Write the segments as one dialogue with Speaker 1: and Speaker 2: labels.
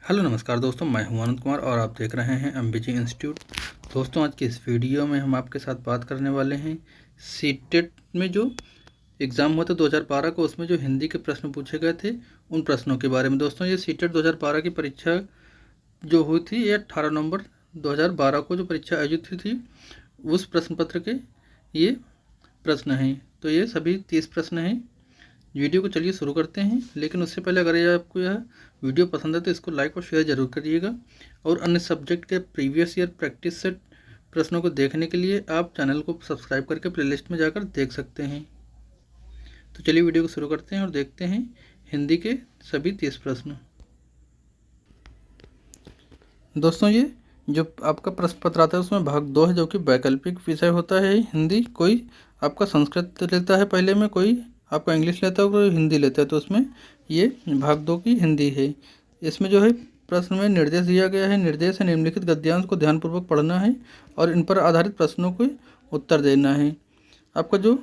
Speaker 1: Hello नमस्कार दोस्तों, मैं हूं आनंद कुमार और आप देख रहे हैं एमबीजी इंस्टीट्यूट। दोस्तों, आज की इस वीडियो में हम आपके साथ बात करने वाले हैं सीटेट में जो एग्ज़ाम हुआ था 2012 को, उसमें जो हिंदी के प्रश्न पूछे गए थे उन प्रश्नों के बारे में। दोस्तों, ये सीटेट 2012 की परीक्षा जो हुई थी, ये 18 नवंबर 2012 को जो परीक्षा आयोजित हुई थी उस प्रश्न पत्र के ये प्रश्न हैं। तो ये सभी 30 प्रश्न हैं। वीडियो को चलिए शुरू करते हैं, लेकिन उससे पहले अगर ये आपको यह वीडियो पसंद है तो इसको लाइक और शेयर ज़रूर करिएगा। और अन्य सब्जेक्ट के प्रीवियस ईयर प्रैक्टिस सेट प्रश्नों को देखने के लिए आप चैनल को सब्सक्राइब करके प्लेलिस्ट में जाकर देख सकते हैं। तो चलिए वीडियो को शुरू करते हैं और देखते हैं हिंदी के सभी 30 प्रश्न। दोस्तों, ये जो आपका प्रश्न पत्र आता है उसमें भाग 2 है, जो कि वैकल्पिक विषय होता है हिंदी। कोई आपका संस्कृत लेता है पहले में, कोई आपका इंग्लिश लेता है, कोई हिंदी लेता है। तो उसमें ये भाग 2 की हिंदी है। इसमें जो है प्रश्न में निर्देश दिया गया है। निर्देश है निम्नलिखित गद्यांश को ध्यानपूर्वक पढ़ना है और इन पर आधारित प्रश्नों को उत्तर देना है। आपका जो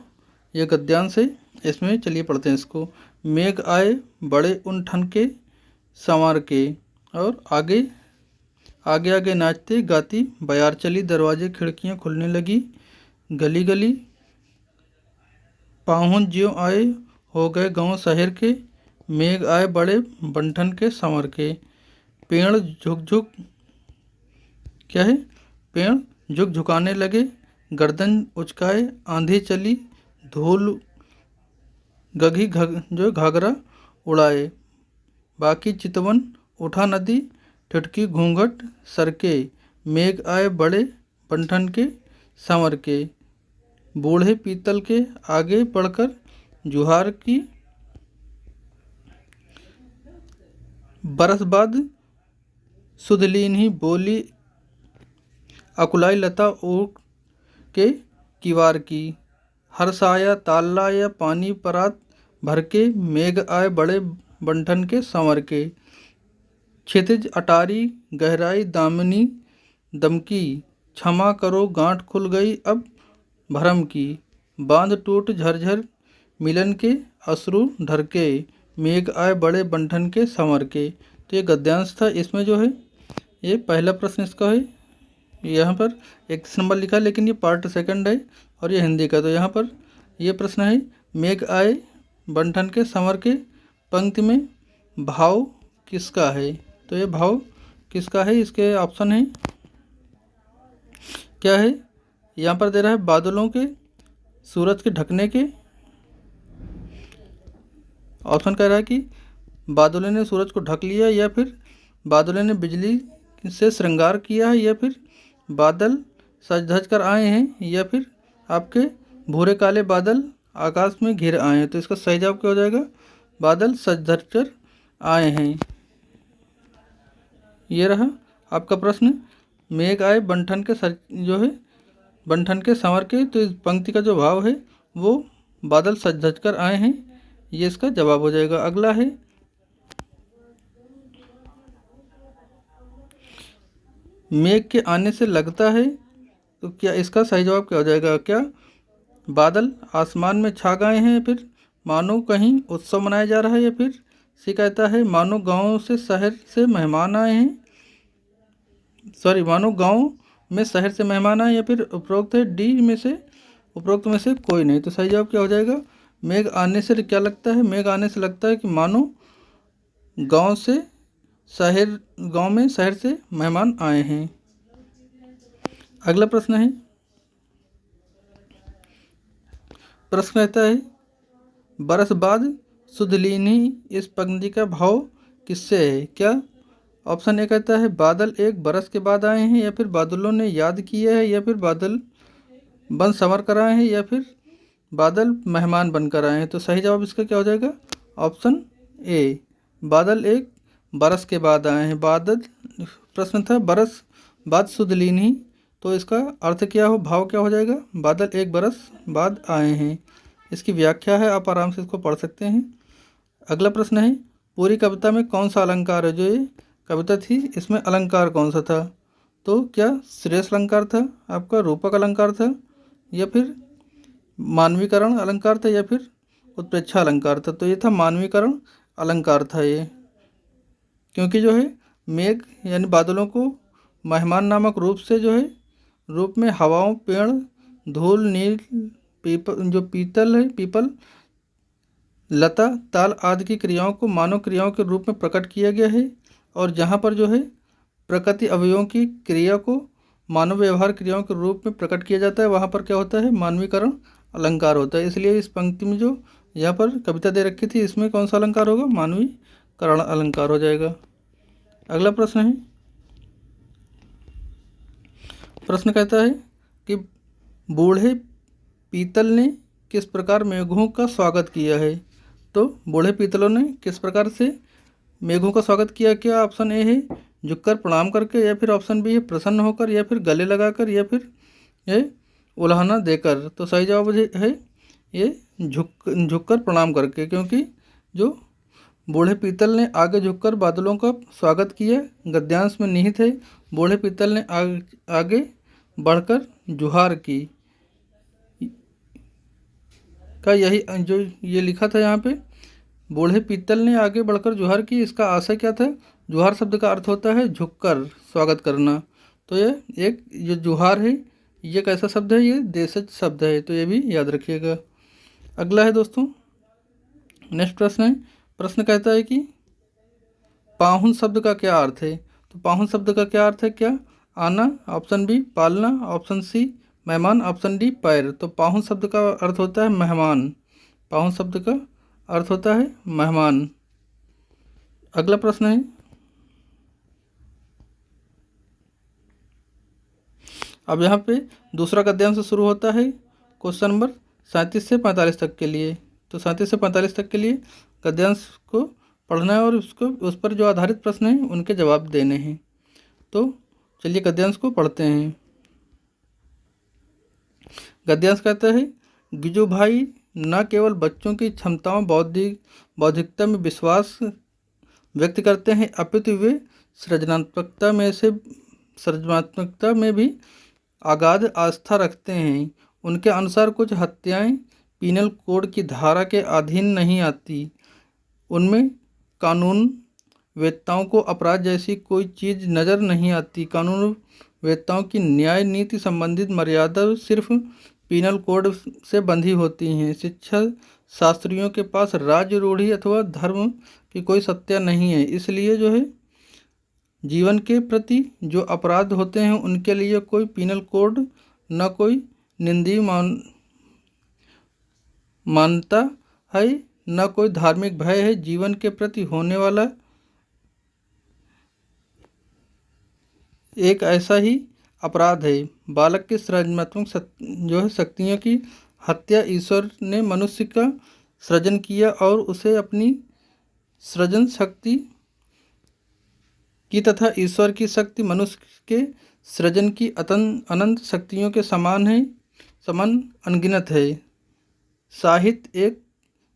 Speaker 1: ये गद्यांश है इसमें चलिए पढ़ते हैं इसको। मेघ आए बड़े उन ठन के संवार के, और आगे आगे आगे नाचते गाती बयार चली, दरवाजे खिड़कियां खुलने लगी, गली गली पाहुन ज्यों आए हो गए गांव शहर के, मेघ आए बड़े बंठन के संवर के, पेड़ झुक झुक क्या है, पेड़ झुक झुकाने लगे, गर्दन उचकाए आंधी चली, धूल गगी जो घाघरा उड़ाए, बाकी चितवन उठा नदी, ठिठकी घूंघट सरके, मेघ आए बड़े बंठन के संवर के, बूढ़े पीतल के आगे बढ़कर जुहार की, बरस बाद सुधलीन ही बोली, अकुलाई लता ओट के किवार की, हरसाया ताल्ला या पानी परात भर के, मेघ आए बड़े बंठन के संवर के, क्षितिज अटारी गहराई दामिनी दमकी, क्षमा करो गांठ खुल गई अब भरम की, बांध टूट झरझर मिलन के अश्रु ढरके, मेघ आए बड़े बंठन के संवर के। तो ये गद्यांश था। इसमें जो है ये पहला प्रश्न इसका है, यहाँ पर 31 नंबर लिखा है, लेकिन ये पार्ट सेकंड है और ये हिंदी का। तो यहाँ पर ये प्रश्न है, मेघ आए बंठन के संवर के पंक्ति में भाव किसका है। तो ये भाव किसका है, इसके ऑप्शन है क्या है। यहाँ पर दे रहा है बादलों के, सूरज के ढकने के। ऑप्शन कह रहा है कि बादलों ने सूरज को ढक लिया, या फिर बादलों ने बिजली से श्रृंगार किया है, या फिर बादल सज धज कर आए हैं, या फिर आपके भूरे काले बादल आकाश में घिर आए हैं। तो इसका सही जवाब क्या हो जाएगा, बादल सज धज कर आए हैं। ये रहा आपका प्रश्न, मेघ आए बंठन के जो है बंठन के संवर के। तो इस पंक्ति का जो भाव है वो बादल सज धज कर आए हैं, ये इसका जवाब हो जाएगा। अगला है, मेघ के आने से लगता है, तो क्या इसका सही जवाब क्या हो जाएगा। क्या बादल आसमान में छा गए हैं, फिर मानो कहीं उत्सव मनाया जा रहा है, या फिर सी कहता है मानो गांव से शहर से मेहमान आए हैं, मानो गांव में शहर से मेहमान आए, या फिर उपरोक्त है डी में से उपरोक्त में से कोई नहीं। तो सही जवाब क्या हो जाएगा, मेघ आने से क्या लगता है, मेघ आने से लगता है कि मानो गांव में शहर से मेहमान आए हैं। अगला प्रश्न है, प्रश्न कहता है बरस बाद सुधलीनी, इस पंक्ति का भाव किससे है। क्या ऑप्शन ए कहता है बादल एक बरस के बाद आए हैं, या फिर बादलों ने याद किया है, या फिर बादल बन संवर कर आए हैं, या फिर बादल मेहमान बनकर आए हैं। तो सही जवाब इसका क्या हो जाएगा, ऑप्शन ए, बादल एक बरस के बाद आए हैं। बादल प्रश्न था बरस बाद सुधलीनी, तो इसका अर्थ क्या हो, भाव क्या हो जाएगा, बादल एक बरस बाद आए हैं। इसकी व्याख्या है, आप आराम से इसको पढ़ सकते हैं। अगला प्रश्न है, पूरी कविता में कौन सा अलंकार है। जो ये कविता थी इसमें अलंकार कौन सा था। तो क्या श्रेष्ठ अलंकार था, आपका रूपक अलंकार था, या फिर मानवीकरण अलंकार था, या फिर उत्प्रेक्षा अलंकार था। तो ये था मानवीकरण अलंकार था ये, क्योंकि जो है मेघ यानी बादलों को मेहमान नामक रूप से जो है रूप में हवाओं, पेड़, धूल, नील, पीपल, लता, ताल आदि की क्रियाओं को मानव क्रियाओं के रूप में प्रकट किया गया है। और जहाँ पर जो है प्रकृति अवयवों की क्रिया को मानव व्यवहार क्रियाओं के रूप में प्रकट किया जाता है, वहाँ पर क्या होता है, मानवीकरण अलंकार होता है। इसलिए इस पंक्ति में जो यहाँ पर कविता दे रखी थी, इसमें कौन सा अलंकार होगा, मानवीकरण अलंकार हो जाएगा। अगला प्रश्न है, प्रश्न कहता है कि बूढ़े पीतल ने किस प्रकार मेघों का स्वागत किया है। तो बूढ़े पीतलों ने किस प्रकार से मेघों का स्वागत किया। क्या ऑप्शन ए है झुककर प्रणाम करके, या फिर ऑप्शन बी है प्रसन्न होकर, या फिर गले लगाकर, या फिर ये उल्हाना देकर। तो सही जवाब है ये झुककर प्रणाम करके, क्योंकि जो बूढ़े पीतल ने आगे झुककर बादलों का स्वागत किया गद्यांश में निहित है। बूढ़े पीतल ने आगे बढ़कर जुहार की का यही जो ये लिखा था यहाँ पे, बूढ़े पीतल ने आगे बढ़कर जुहार की, इसका आशय क्या था। जुहार शब्द का अर्थ होता है झुककर स्वागत करना। तो ये एक जो जुहार है ये कैसा शब्द है, ये देशज शब्द है, तो ये भी याद रखिएगा। अगला है दोस्तों, नेक्स्ट प्रश्न है, प्रश्न कहता है कि पाहुन शब्द का क्या अर्थ है। तो पाहुन शब्द का क्या अर्थ है, क्या आना, ऑप्शन बी पालना, ऑप्शन सी मेहमान, ऑप्शन डी पैर। तो पाहुन शब्द का अर्थ होता है मेहमान। पाहुन शब्द का अर्थ होता है मेहमान। अगला प्रश्न है, अब यहाँ पे दूसरा गद्यांश से शुरू होता है क्वेश्चन नंबर 37 से 45 तक के लिए। तो 37 से 45 तक के लिए गद्यांश को पढ़ना है और उस पर जो आधारित प्रश्न हैं उनके जवाब देने हैं। तो चलिए गद्यांश को पढ़ते हैं। गद्यांश कहता है, गिजुभाई न केवल बच्चों की क्षमताओं बौद्धिकता में विश्वास व्यक्त करते हैं, अपितु वे सृजनात्मकता में भी अगाध आस्था रखते हैं। उनके अनुसार कुछ हत्याएं पीनल कोड की धारा के अधीन नहीं आती। उनमें कानून वेत्ताओं को अपराध जैसी कोई चीज़ नज़र नहीं आती। कानून वेत्ताओं की न्याय नीति संबंधित मर्यादा सिर्फ पीनल कोड से बंधी होती हैं। शिक्षा शास्त्रियों के पास राज्य रूढ़ि अथवा धर्म की कोई सत्ता नहीं है। इसलिए जो है जीवन के प्रति जो अपराध होते हैं उनके लिए कोई पीनल कोड न कोई निंदनीय मानता है, न कोई धार्मिक भय है। जीवन के प्रति होने वाला एक ऐसा ही अपराध है। बालक के सृजनात्मक जो है शक्तियों की हत्या। ईश्वर ने मनुष्य का सृजन किया और उसे अपनी सृजन शक्ति की तथा ईश्वर की शक्ति मनुष्य के सृजन की अनंत शक्तियों के समान अनगिनत है। साहित्य एक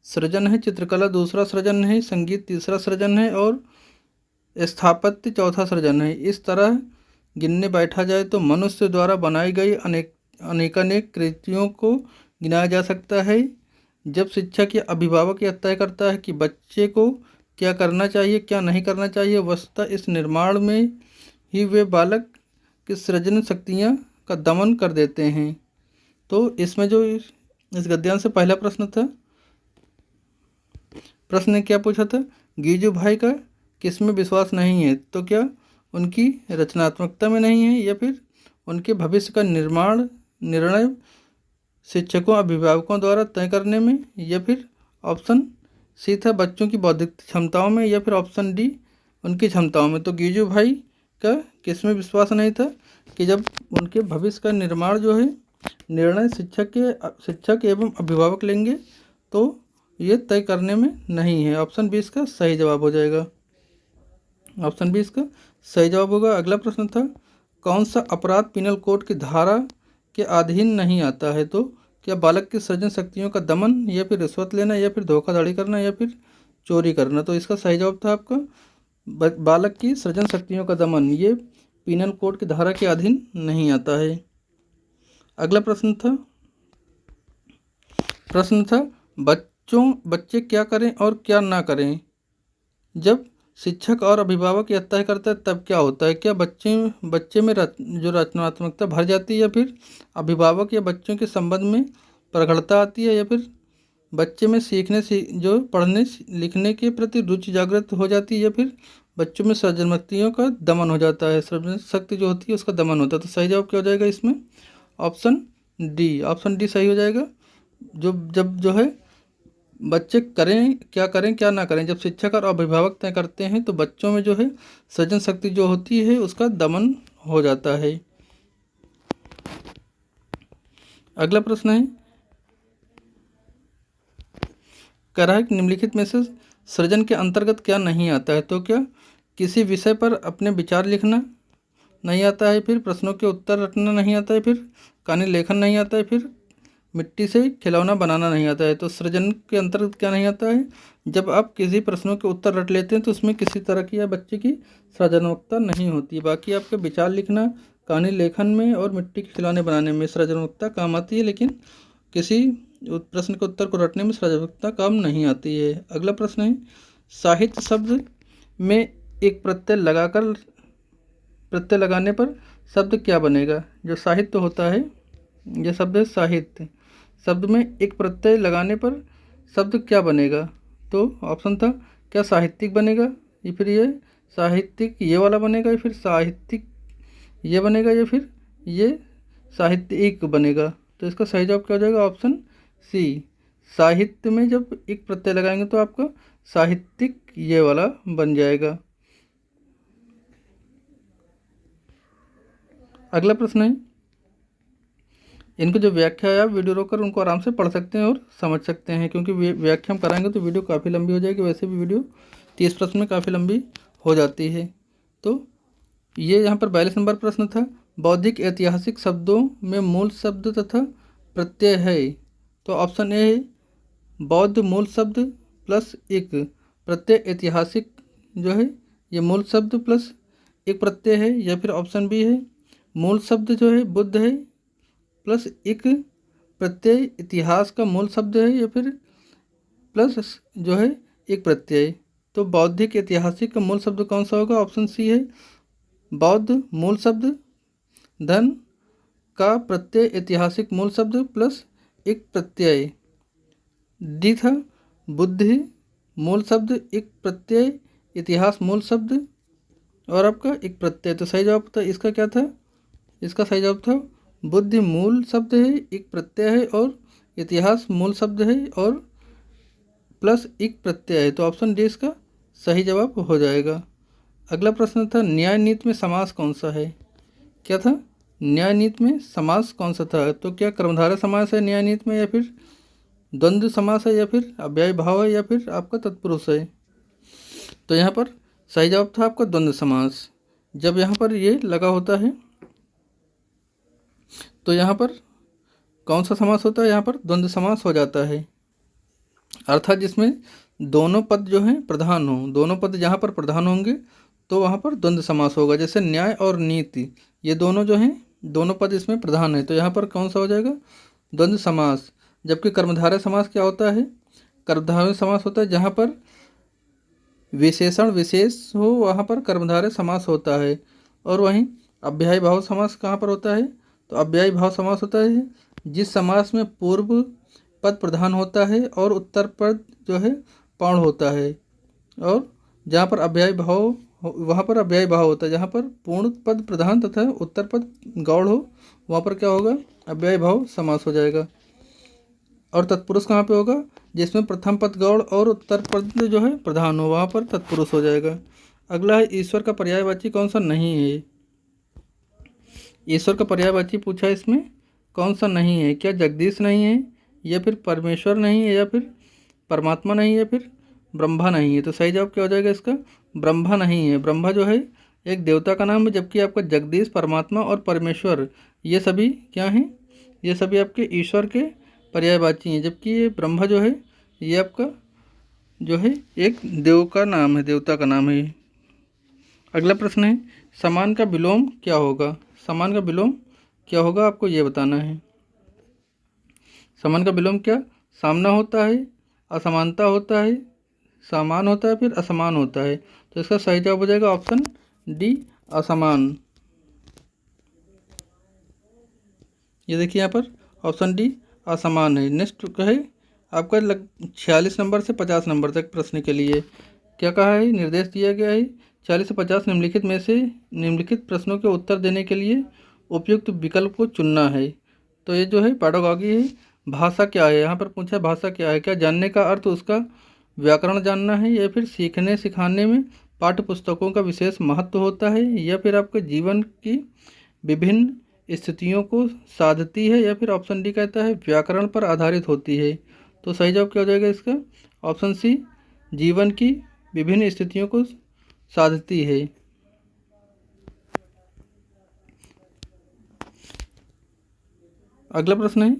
Speaker 1: सृजन है, चित्रकला दूसरा सृजन है, संगीत तीसरा सृजन है और स्थापत्य चौथा सृजन है। इस तरह गिनने बैठा जाए तो मनुष्य द्वारा बनाई गई अनेकानेक कृतियों को गिनाया जा सकता है। जब शिक्षक या अभिभावक यह तय करता है कि बच्चे को क्या करना चाहिए क्या नहीं करना चाहिए, वस्तुतः इस निर्माण में ही वे बालक की सृजन शक्तियाँ का दमन कर देते हैं। तो इसमें जो इस गद्यांश से पहला प्रश्न था, प्रश्न ने क्या पूछा था, गीजू भाई का किसमें विश्वास नहीं है। तो क्या उनकी रचनात्मकता में नहीं है, या फिर उनके भविष्य का निर्णय शिक्षकों अभिभावकों द्वारा तय करने में, या फिर ऑप्शन सी था बच्चों की बौद्धिक क्षमताओं में, या फिर ऑप्शन डी उनकी क्षमताओं में। तो गीजू भाई का किसमें विश्वास नहीं था कि जब उनके भविष्य का निर्माण जो है निर्णय शिक्षक एवं अभिभावक लेंगे तो ये तय करने में नहीं है। ऑप्शन बी इसका सही जवाब हो जाएगा। ऑप्शन बी इसका सही जवाब होगा। अगला प्रश्न था, कौन सा अपराध पीनल कोड की धारा के अधीन नहीं आता है। तो क्या बालक की सृजन शक्तियों का दमन, या फिर रिश्वत लेना, या फिर धोखाधड़ी करना, या फिर चोरी करना। तो इसका सही जवाब था आपका बालक की सृजन शक्तियों का दमन, ये पीनल कोड की धारा के अधीन नहीं आता है। अगला प्रश्न था बच्चे क्या करें और क्या ना करें जब शिक्षक और अभिभावक यह तय करता है तब क्या होता है, क्या बच्चे में जो रचनात्मकता भर जाती है, या फिर अभिभावक या बच्चों के संबंध में प्रखरता आती है, या फिर बच्चे में जो पढ़ने लिखने के प्रति रुचि जागृत हो जाती है, या फिर बच्चों में सृजनात्मकताओं का दमन हो जाता है, सृजन शक्ति जो होती है उसका दमन होता है। तो सही जवाब क्या हो जाएगा इसमें? ऑप्शन डी सही हो जाएगा। जब जो है बच्चे करें क्या ना करें, जब शिक्षक और अभिभावक तय करते हैं तो बच्चों में जो है सृजन शक्ति जो होती है उसका दमन हो जाता है। अगला प्रश्न है, कह रहा है कि निम्नलिखित में से सृजन के अंतर्गत क्या नहीं आता है। तो क्या किसी विषय पर अपने विचार लिखना नहीं आता है, फिर प्रश्नों के उत्तर रटना नहीं आता है, फिर कहानी लेखन नहीं आता है, फिर मिट्टी से खिलौना बनाना नहीं आता है। तो सृजन के अंतर्गत क्या नहीं आता है? जब आप किसी प्रश्नों के उत्तर रट लेते हैं तो उसमें किसी तरह की या बच्चे की सृजनात्मकता नहीं होती। बाकी आपके विचार लिखना, कहानी लेखन में और मिट्टी के खिलौने बनाने में सृजनात्मकता काम आती है, लेकिन किसी प्रश्न के उत्तर को रटने में सृजनात्मकता काम नहीं आती है। अगला प्रश्न है, साहित्य शब्द में एक प्रत्यय लगाने पर शब्द क्या बनेगा। जो साहित्य होता है, यह शब्द है साहित्य, शब्द में एक प्रत्यय लगाने पर शब्द क्या बनेगा। तो ऑप्शन था, क्या साहित्यिक बनेगा, या फिर ये साहित्यिक ये वाला बनेगा, या फिर साहित्यिक ये बनेगा, या फिर ये साहित्यिक बनेगा। तो इसका सही जवाब क्या हो जाएगा? ऑप्शन सी, साहित्य में जब एक प्रत्यय लगाएंगे तो आपका साहित्यिक ये वाला बन जाएगा। अगला प्रश्न है, इनको जो व्याख्या है आप वीडियो रोककर उनको आराम से पढ़ सकते हैं और समझ सकते हैं, क्योंकि व्याख्या हम कराएंगे तो वीडियो काफ़ी लंबी हो जाएगी। वैसे भी वीडियो 30 प्रश्न में काफ़ी लंबी हो जाती है। तो ये यहाँ पर 42 नंबर प्रश्न था, बौद्धिक ऐतिहासिक शब्दों में मूल शब्द तथा प्रत्यय है। तो ऑप्शन ए है बौद्ध मूल शब्द प्लस एक प्रत्यय, ऐतिहासिक जो है ये मूल शब्द प्लस एक प्रत्यय है, या फिर ऑप्शन बी है मूल शब्द जो है बुद्ध है प्लस एक प्रत्यय, इतिहास का मूल शब्द है, या फिर प्लस जो है एक प्रत्यय। तो बौद्धिक ऐतिहासिक का मूल शब्द कौन सा होगा? ऑप्शन सी है बौद्ध मूल शब्द धन का प्रत्यय ऐतिहासिक मूल शब्द प्लस एक प्रत्यय। डी था बुद्धि मूल शब्द एक प्रत्यय इतिहास मूल शब्द और आपका एक प्रत्यय। तो सही जवाब था इसका क्या था? इसका सही जवाब था बुद्धि मूल शब्द है, एक प्रत्यय है, और इतिहास मूल शब्द है और प्लस एक प्रत्यय है। तो ऑप्शन डी इसका सही जवाब हो जाएगा। अगला प्रश्न था, न्याय नीति में समास कौन सा है। क्या था? न्याय नीति में समास कौन सा था? तो क्या कर्मधारय समास है न्याय नीति में, या फिर द्वंद्व समास है, या फिर अव्ययी भाव है, या फिर आपका तत्पुरुष है। तो यहाँ पर सही जवाब था आपका द्वंद्व समास। जब यहाँ पर ये लगा होता है तो यहाँ पर कौन सा समास होता है? यहाँ पर द्वंद्व समास हो जाता है, अर्थात जिसमें दोनों पद जो हैं प्रधान हों। दोनों पद जहाँ पर प्रधान होंगे तो वहाँ पर द्वंद्व समास होगा। जैसे न्याय और नीति ये दोनों जो हैं दोनों पद इसमें प्रधान है, तो यहाँ पर कौन सा हो जाएगा? द्वंद्व समास। जबकि कर्मधारय समास क्या होता है? कर्मधारय समास होता है जहाँ पर विशेषण विशेष हो वहाँ पर कर्मधारय समास होता है। और वहीं अव्ययी भाव समास कहाँ पर होता है? तो अव्ययी भाव समास होता है जिस समास में पूर्व पद प्रधान होता है और उत्तर पद जो है पौढ़ होता है, और जहाँ पर अव्ययी भाव वहाँ पर अव्ययी भाव होता है। जहाँ पर पूर्ण पद प्रधान तथा उत्तर पद गौड़ हो वहाँ पर क्या होगा? अव्ययी भाव समास हो जाएगा। और तत्पुरुष कहाँ पे होगा? जिसमें प्रथम पद गौड़ और उत्तर पद जो है प्रधान हो वहाँ पर तत्पुरुष हो जाएगा। अगला है, ईश्वर का पर्यायवाची कौन सा नहीं है। ईश्वर का पर्यायवाची पूछा, इसमें कौन सा नहीं है? क्या जगदीश नहीं है, या फिर परमेश्वर नहीं है, या फिर परमात्मा नहीं है, या फिर ब्रह्मा नहीं है। तो सही जवाब क्या हो जाएगा इसका? ब्रह्मा नहीं है। ब्रह्मा जो है एक देवता का नाम है, जबकि आपका जगदीश, परमात्मा और परमेश्वर ये सभी क्या हैं? ये सभी आपके ईश्वर के पर्यायवाची हैं, जबकि ये ब्रह्मा जो है ये आपका जो है एक देव का नाम है, देवता का नाम है। अगला प्रश्न है, समान का विलोम क्या होगा। समान का विलोम क्या होगा आपको ये बताना है। समान का विलोम क्या? सामना होता है, असमानता होता है, समान होता है फिर असमान होता है। तो इसका सही जवाब हो जाएगा ऑप्शन डी, असमान। ये देखिए यहाँ पर ऑप्शन डी असमान है। नेक्स्ट है आपका 46 नंबर से 50 नंबर तक प्रश्न के लिए क्या कहा है, निर्देश दिया गया है 40 से 50 निम्नलिखित में से निम्नलिखित प्रश्नों के उत्तर देने के लिए उपयुक्त विकल्प को चुनना है। तो ये जो है पेडागॉजी है। भाषा क्या है, यहाँ पर पूछा है भाषा क्या है, क्या जानने का अर्थ उसका व्याकरण जानना है, या फिर सीखने सिखाने में पाठ्य पुस्तकों का विशेष महत्व होता है, या फिर आपके जीवन की विभिन्न स्थितियों को साधती है, या फिर ऑप्शन डी कहता है व्याकरण पर आधारित होती है। तो सही जवाब क्या हो जाएगा इसका, ऑप्शन सी, जीवन की विभिन्न स्थितियों को साधती है। अगला प्रश्न है,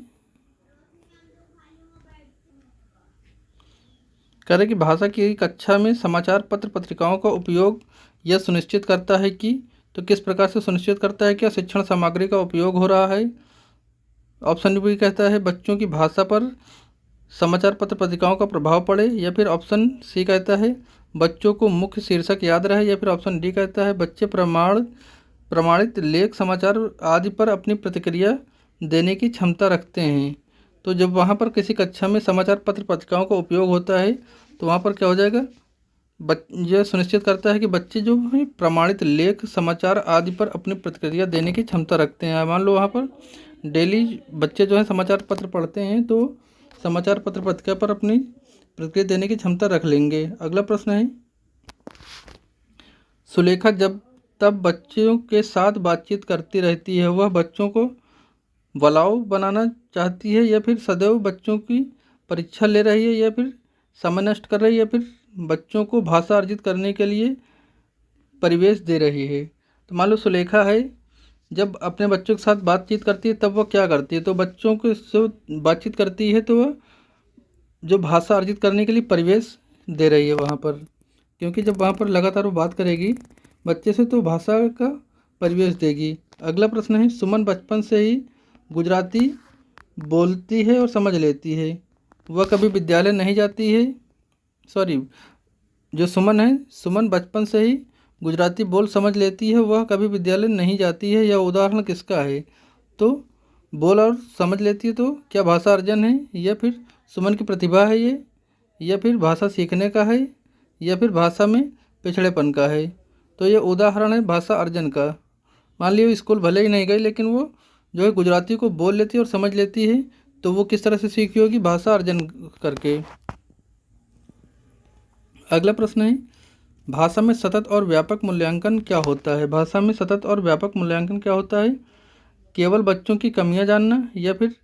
Speaker 1: कह रहे कि भाषा की कक्षा में समाचार पत्र पत्रिकाओं का उपयोग यह सुनिश्चित करता है कि, तो किस प्रकार से सुनिश्चित करता है, क्या शिक्षण सामग्री का उपयोग हो रहा है। ऑप्शन बी कहता है बच्चों की भाषा पर समाचार पत्र पत्रिकाओं का प्रभाव पड़े, या फिर ऑप्शन सी कहता है बच्चों को मुख्य शीर्षक याद रहे, या फिर ऑप्शन डी कहता है बच्चे प्रमाणित लेख समाचार आदि पर अपनी प्रतिक्रिया देने की क्षमता रखते हैं। तो जब वहाँ पर किसी कक्षा में समाचार पत्र पत्रिकाओं का उपयोग होता है तो वहाँ पर क्या हो जाएगा, यह सुनिश्चित करता है कि बच्चे जो है प्रमाणित लेख समाचार आदि पर अपनी प्रतिक्रिया देने की क्षमता रखते हैं। मान लो वहाँ पर डेली बच्चे जो है समाचार पत्र पढ़ते हैं तो समाचार पत्र पत्रिका पर अपनी प्रतिक्रिया देने की क्षमता रख लेंगे। अगला प्रश्न है, सुलेखा जब तब बच्चों के साथ बातचीत करती रहती है, वह बच्चों को वलाऊ बनाना चाहती है, या फिर सदैव बच्चों की परीक्षा ले रही है, या फिर समय नष्ट कर रही है, या फिर बच्चों को भाषा अर्जित करने के लिए परिवेश दे रही है। तो मान लो सुलेखा है, जब अपने बच्चों के साथ बातचीत करती है तब वह क्या करती है, तो बच्चों के से बातचीत करती है तो वह जो भाषा अर्जित करने के लिए परिवेश दे रही है वहाँ पर, क्योंकि जब वहाँ पर लगातार वो बात करेगी बच्चे से तो भाषा का परिवेश देगी। अगला प्रश्न है, सुमन बचपन से ही गुजराती बोलती है और समझ लेती है, वह कभी विद्यालय नहीं जाती है। जो सुमन है, सुमन बचपन से ही गुजराती बोल समझ लेती है, वह कभी विद्यालय नहीं जाती है, यह उदाहरण किसका है। तो बोल और समझ लेती है तो क्या भाषा अर्जन है, या फिर सुमन की प्रतिभा है ये, या फिर भाषा सीखने का है, या फिर भाषा में पिछड़ेपन का है। तो ये उदाहरण है भाषा अर्जन का। मान लियो स्कूल भले ही नहीं गई लेकिन वो जो है गुजराती को बोल लेती है और समझ लेती है, तो वो किस तरह से सीखी होगी, भाषा अर्जन करके। अगला प्रश्न है, भाषा में सतत और व्यापक मूल्यांकन क्या होता है। भाषा में सतत और व्यापक मूल्यांकन क्या होता है, केवल बच्चों की कमियां जानना, या फिर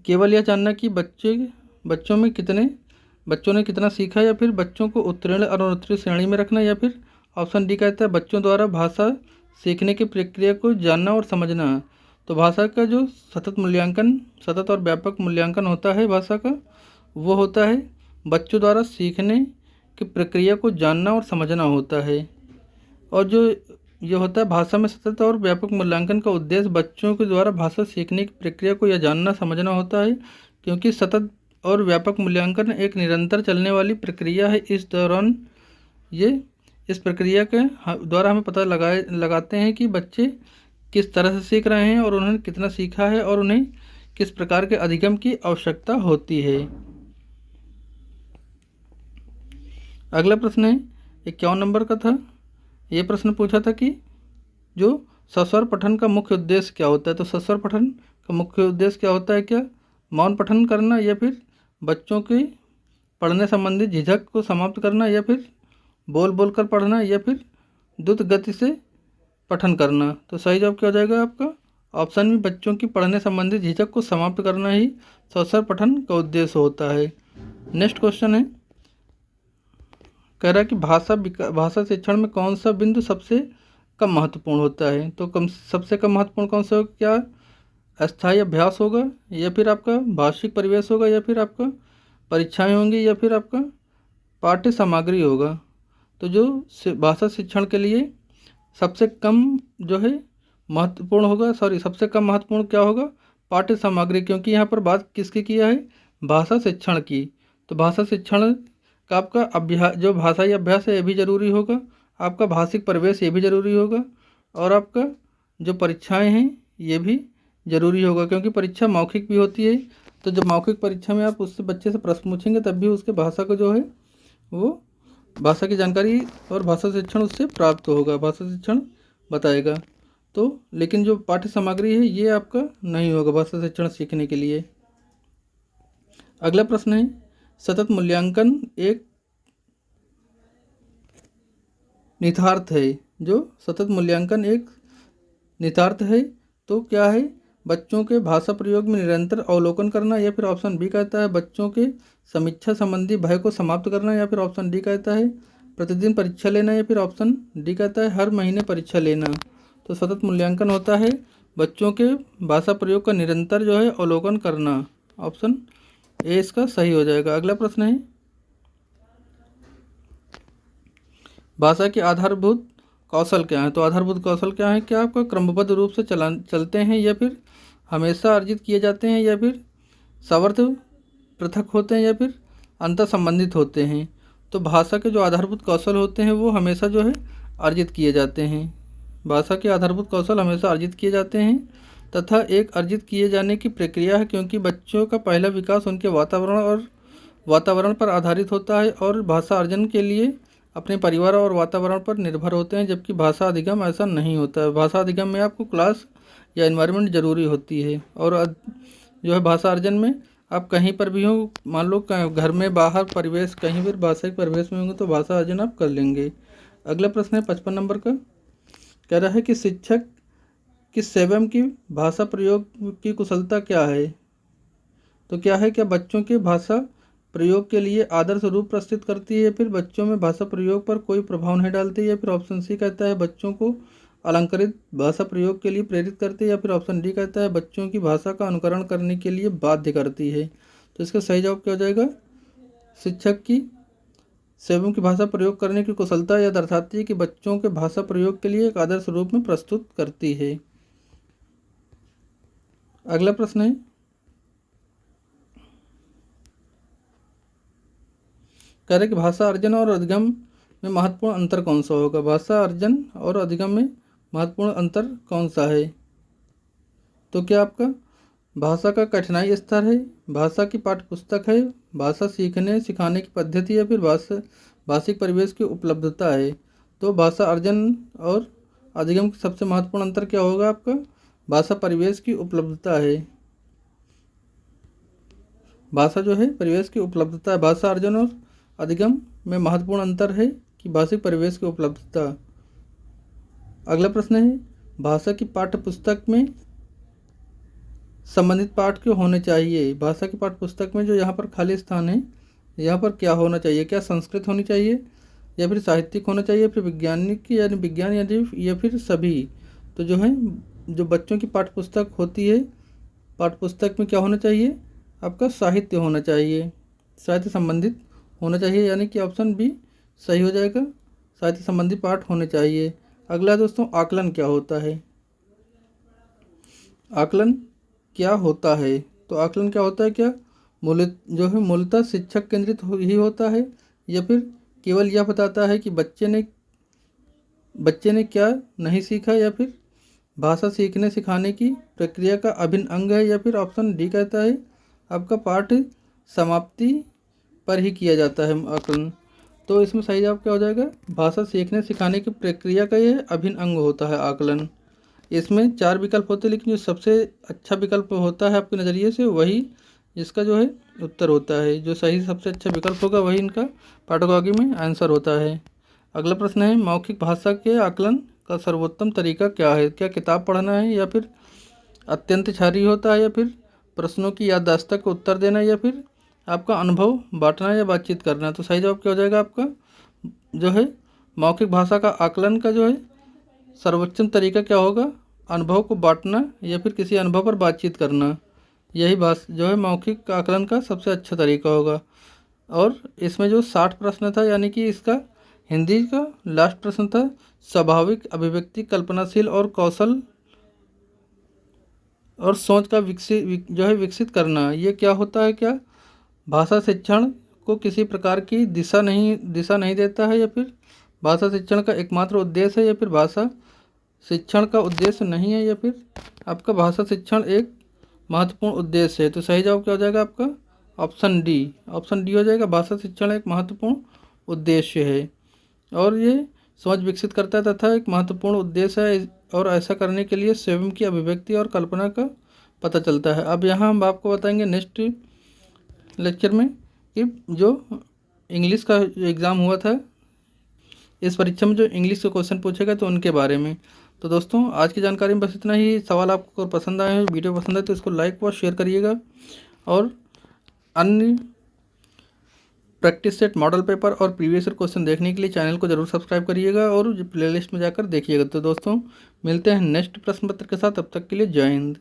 Speaker 1: केवल यह जानना कि बच्चों ने कितना सीखा, या फिर बच्चों को उत्तीर्ण और अनुत्तीर्ण श्रेणी में रखना, या फिर ऑप्शन डी कहता है बच्चों द्वारा भाषा सीखने की प्रक्रिया को जानना और समझना। तो भाषा का जो सतत और व्यापक मूल्यांकन होता है भाषा का, वो होता है बच्चों द्वारा सीखने की प्रक्रिया को जानना और समझना होता है। और जो ये होता है भाषा में सतत और व्यापक मूल्यांकन का उद्देश्य बच्चों के द्वारा भाषा सीखने की प्रक्रिया को यह जानना समझना होता है, क्योंकि सतत और व्यापक मूल्यांकन एक निरंतर चलने वाली प्रक्रिया है। इस प्रक्रिया के द्वारा हमें पता लगाते हैं कि बच्चे किस तरह से सीख रहे हैं और उन्होंने कितना सीखा है और उन्हें किस प्रकार के अधिगम की आवश्यकता होती है। अगला प्रश्न है 51 नंबर का था। ये प्रश्न पूछा था कि जो सस्वर पठन का मुख्य उद्देश्य क्या होता है। तो सस्वर पठन का मुख्य उद्देश्य क्या होता है, क्या मौन पठन करना, या फिर बच्चों के पढ़ने संबंधी झिझक को समाप्त करना, या फिर बोल कर पढ़ना, या फिर द्रुत गति से पठन करना। तो सही जवाब क्या हो जाएगा आपका, ऑप्शन में बच्चों की पढ़ने संबंधी झिझक को समाप्त करना ही सस्वर पठन का उद्देश्य होता है। नेक्स्ट क्वेश्चन है, कह रहा है कि भाषा शिक्षण में कौन सा बिंदु सबसे कम महत्वपूर्ण होता है। तो सबसे कम महत्वपूर्ण कौन सा होगा, क्या अस्थायी अभ्यास होगा, या फिर आपका भाषिक परिवेश होगा, या फिर आपका परीक्षाएं होंगी, या फिर आपका पाठ्य सामग्री होगा। तो जो भाषा शिक्षण के लिए सबसे कम जो है महत्वपूर्ण होगा, सबसे कम महत्वपूर्ण क्या होगा, पाठ्य सामग्री, क्योंकि यहाँ पर बात किसकी किया है, भाषा शिक्षण की। तो भाषा शिक्षण का आपका अभ्यास, जो भाषाई अभ्यास है ये भी ज़रूरी होगा, आपका भाषिक परिवेश ये भी ज़रूरी होगा, और आपका जो परीक्षाएं हैं ये भी ज़रूरी होगा, क्योंकि परीक्षा मौखिक भी होती है। तो जब मौखिक परीक्षा में आप उससे बच्चे से प्रश्न पूछेंगे तब भी उसके भाषा को जो है वो भाषा की जानकारी और भाषा शिक्षण उससे प्राप्त होगा, भाषा शिक्षण बताएगा। तो लेकिन जो पाठ्य सामग्री है ये आपका नहीं होगा भाषा शिक्षण सीखने के लिए। अगला प्रश्न है, सतत मूल्यांकन एक निहितार्थ है। जो सतत मूल्यांकन एक निहितार्थ है तो क्या है, बच्चों के भाषा प्रयोग में निरंतर अवलोकन करना, या फिर ऑप्शन बी कहता है बच्चों के समीक्षा संबंधी भय को समाप्त करना, या फिर ऑप्शन डी कहता है प्रतिदिन परीक्षा लेना, या फिर ऑप्शन डी कहता है हर महीने परीक्षा लेना। तो सतत मूल्यांकन होता है बच्चों के भाषा प्रयोग का निरंतर जो है अवलोकन करना। ऑप्शन ए इसका सही हो जाएगा। अगला प्रश्न है, भाषा के आधारभूत कौशल क्या है। तो आधारभूत कौशल क्या है, क्या आपका क्रमबद्ध रूप से चलते हैं, या फिर हमेशा अर्जित किए जाते हैं, या फिर सावर्थ पृथक होते हैं, या फिर अंतर संबंधित होते हैं। तो भाषा के जो आधारभूत कौशल होते हैं वो हमेशा जो है अर्जित किए जाते हैं। भाषा के आधारभूत कौशल हमेशा अर्जित किए जाते हैं तथा एक अर्जित किए जाने की प्रक्रिया है, क्योंकि बच्चों का पहला विकास उनके वातावरण पर आधारित होता है और भाषा अर्जन के लिए अपने परिवार और वातावरण पर निर्भर होते हैं, जबकि भाषा अधिगम ऐसा नहीं होता है। भाषा अधिगम में आपको क्लास या एनवायरनमेंट ज़रूरी होती है, और जो है भाषा अर्जन में आप कहीं पर भी हो, मान लो घर में बाहर परिवेश कहीं भी भाषाई परिवेश में होंगे तो भाषा अर्जन आप कर लेंगे। अगला प्रश्न है 55 नंबर का, कह रहा है कि शिक्षक की स्वयं की भाषा प्रयोग की कुशलता क्या है। तो क्या है, क्या बच्चों के भाषा प्रयोग के लिए आदर्श रूप प्रस्तुत करती है, या फिर बच्चों में भाषा प्रयोग पर कोई प्रभाव नहीं डालती, या फिर ऑप्शन सी कहता है बच्चों को अलंकृत भाषा प्रयोग के लिए प्रेरित करती है, या फिर ऑप्शन डी कहता है बच्चों की भाषा का अनुकरण करने के लिए बाध्य करती है। तो इसका सही जवाब क्या हो जाएगा, शिक्षक की स्वयं की भाषा प्रयोग करने की कुशलता यह दर्शाती है कि बच्चों के भाषा प्रयोग के लिए एक आदर्श रूप में प्रस्तुत करती है। अगला प्रश्न है, कह रहे कि भाषा अर्जन और अधिगम में महत्वपूर्ण अंतर कौन सा होगा। भाषा अर्जन और अधिगम में महत्वपूर्ण अंतर कौन सा है। तो क्या आपका भाषा का कठिनाई स्तर है, भाषा की पाठ्यपुस्तक है, भाषा सीखने सिखाने की पद्धति, या फिर भाषिक परिवेश की उपलब्धता है। तो भाषा अर्जन और अधिगम का सबसे महत्वपूर्ण अंतर क्या होगा, आपका भाषा परिवेश की उपलब्धता है। भाषा जो है परिवेश की उपलब्धता है। भाषा अर्जन और अधिगम में महत्वपूर्ण अंतर है कि भाषिक परिवेश की उपलब्धता। अगला प्रश्न है, भाषा की पाठ्यपुस्तक में संबंधित पाठ क्यों होने चाहिए। भाषा की पाठ्यपुस्तक में जो यहाँ पर खाली स्थान है यहाँ पर क्या होना चाहिए, क्या संस्कृत होनी चाहिए, या फिर साहित्यिक होना चाहिए, फिर वैज्ञानिक यानी विज्ञान या फिर सभी। तो जो है जो बच्चों की पाठ्यपुस्तक होती है, पाठ्यपुस्तक में क्या होना चाहिए, आपका साहित्य होना चाहिए, साहित्य संबंधित होना चाहिए, यानी कि ऑप्शन बी सही हो जाएगा, साहित्य संबंधी पाठ होने चाहिए। अगला दोस्तों, आकलन क्या होता है। आकलन क्या होता है, तो आकलन क्या होता है, क्या मूलतः शिक्षक केंद्रित ही होता है, या फिर केवल यह बताता है कि बच्चे ने क्या नहीं सीखा, या फिर भाषा सीखने सिखाने की प्रक्रिया का अभिन्न अंग है, या फिर ऑप्शन डी कहता है आपका पाठ समाप्ति पर ही किया जाता है आकलन। तो इसमें सही जवाब क्या हो जाएगा, भाषा सीखने सिखाने की प्रक्रिया का यह अभिन्न अंग होता है आकलन। इसमें 4 विकल्प होते हैं, लेकिन जो सबसे अच्छा विकल्प होता है आपके नज़रिए से वही इसका जो है उत्तर होता है। जो सही सबसे अच्छा विकल्प होगा वही इनका पाठ्यक्रम में आंसर होता है। अगला प्रश्न है, मौखिक भाषा के आकलन का सर्वोत्तम तरीका क्या है। क्या किताब पढ़ना है, या फिर अत्यंत क्षारी होता है, या फिर प्रश्नों की याददाश्त का उत्तर देना, या फिर आपका अनुभव बांटना या बातचीत करना। तो सही जवाब क्या हो जाएगा, आपका जो है मौखिक भाषा का आकलन का जो है सर्वोत्तम तरीका क्या होगा, अनुभव को बांटना या फिर किसी अनुभव पर बातचीत करना। यही जो है मौखिक आकलन का सबसे अच्छा तरीका होगा। और इसमें जो 60 प्रश्न था, यानी कि इसका हिंदी का लास्ट प्रश्न था, स्वाभाविक अभिव्यक्ति कल्पनाशील और कौशल और सोच का विकसित करना। ये क्या होता है, क्या भाषा शिक्षण को किसी प्रकार की दिशा नहीं देता है, या फिर भाषा शिक्षण का एकमात्र उद्देश्य है, या फिर भाषा शिक्षण का उद्देश्य नहीं है, या फिर आपका भाषा शिक्षण एक महत्वपूर्ण उद्देश्य है। तो सही जवाब क्या हो जाएगा आपका? ऑप्शन डी हो जाएगा। भाषा शिक्षण एक महत्वपूर्ण उद्देश्य है और ये समझ विकसित करता है तथा एक महत्वपूर्ण उद्देश्य है, और ऐसा करने के लिए स्वयं की अभिव्यक्ति और कल्पना का पता चलता है। अब यहाँ हम आपको बताएंगे नेक्स्ट लेक्चर में कि जो इंग्लिश का एग्ज़ाम हुआ था, इस परीक्षा में जो इंग्लिश के क्वेश्चन पूछे गए तो उनके बारे में। तो दोस्तों आज की जानकारी में बस इतना ही। सवाल आपको पसंद आए हैं, वीडियो पसंद आए तो इसको लाइक व शेयर करिएगा, और अन्य प्रैक्टिस सेट, मॉडल पेपर और प्रीवियस ईयर क्वेश्चन देखने के लिए चैनल को जरूर सब्सक्राइब करिएगा और प्लेलिस्ट में जाकर देखिएगा। तो दोस्तों मिलते हैं नेक्स्ट प्रश्न पत्र के साथ, तब तक के लिए जय हिंद।